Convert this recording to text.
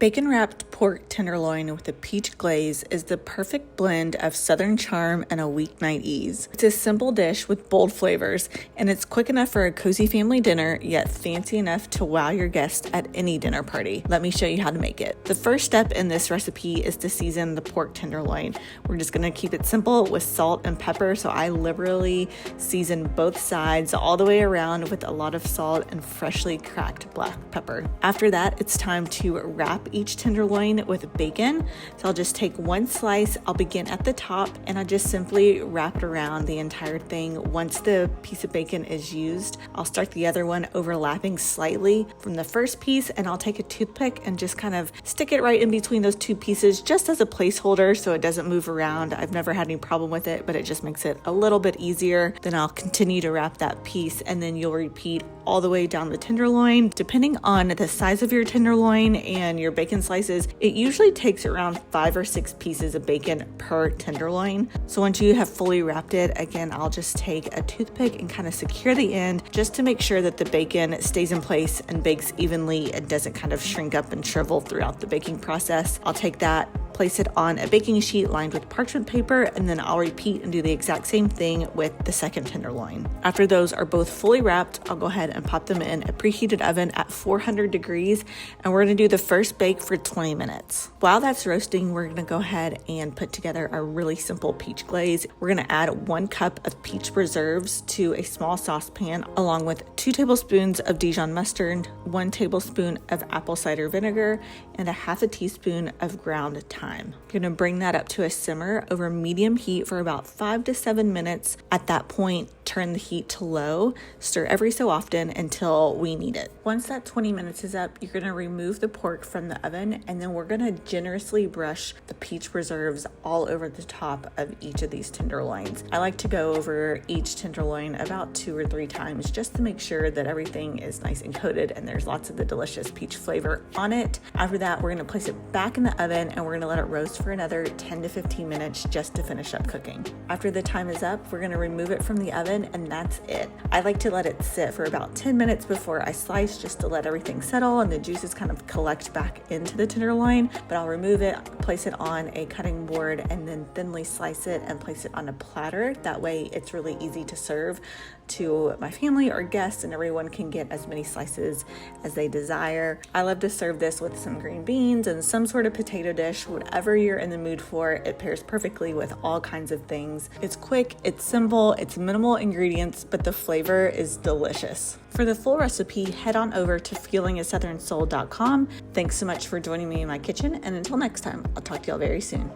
Bacon-wrapped pork tenderloin with a peach glaze is the perfect blend of Southern charm and a weeknight ease. It's a simple dish with bold flavors, and it's quick enough for a cozy family dinner, yet fancy enough to wow your guests at any dinner party. Let me show you how to make it. The first step in this recipe is to season the pork tenderloin. We're just gonna keep it simple with salt and pepper, so I liberally season both sides all the way around with a lot of salt and freshly cracked black pepper. After that, it's time to wrap each tenderloin with bacon. So I'll just take one slice. I'll begin at the top and I just simply wrap it around the entire thing. Once the piece of bacon is used, I'll start the other one overlapping slightly from the first piece, and I'll take a toothpick and just kind of stick it right in between those two pieces just as a placeholder so it doesn't move around. I've never had any problem with it, but it just makes it a little bit easier. Then I'll continue to wrap that piece, and then you'll repeat all the way down the tenderloin. Depending on the size of your tenderloin and your bacon slices, it usually takes around 5 or 6 pieces of bacon per tenderloin. So once you have fully wrapped it, again, I'll just take a toothpick and kind of secure the end just to make sure that the bacon stays in place and bakes evenly and doesn't kind of shrink up and shrivel throughout the baking process. I'll take that, place it on a baking sheet lined with parchment paper, and then I'll repeat and do the exact same thing with the second tenderloin. After those are both fully wrapped, I'll go ahead and pop them in a preheated oven at 400 degrees, and we're gonna do the first bake for 20 minutes. While that's roasting, we're gonna go ahead and put together a really simple peach glaze. We're gonna add 1 cup of peach preserves to a small saucepan, along with 2 tablespoons of Dijon mustard, 1 tablespoon of apple cider vinegar, and a half a teaspoon of ground thyme. You're gonna bring that up to a simmer over medium heat for about 5 to 7 minutes. At that point, turn the heat to low, stir every so often until we need it. Once that 20 minutes is up, you're gonna remove the pork from the oven, and then we're gonna generously brush the peach preserves all over the top of each of these tenderloins. I like to go over each tenderloin about 2 or 3 times just to make sure that everything is nice and coated and there's lots of the delicious peach flavor on it. After that, we're gonna place it back in the oven and we're gonna let it roast for another 10 to 15 minutes just to finish up cooking. After the time is up, we're gonna remove it from the oven, and that's it. I like to let it sit for about 10 minutes before I slice, just to let everything settle and the juices kind of collect back into the tenderloin. But I'll remove it, place it on a cutting board, and then thinly slice it and place it on a platter. That way it's really easy to serve to my family or guests, and everyone can get as many slices as they desire. I love to serve this with some green beans and some sort of potato dish, whatever you're in the mood for. It pairs perfectly with all kinds of things. It's quick, it's simple, it's minimal ingredients, but the flavor is delicious. For the full recipe, head on over to feelingasouthernsoul.com. Thanks so much for joining me in my kitchen, and until next time, I'll talk to y'all very soon.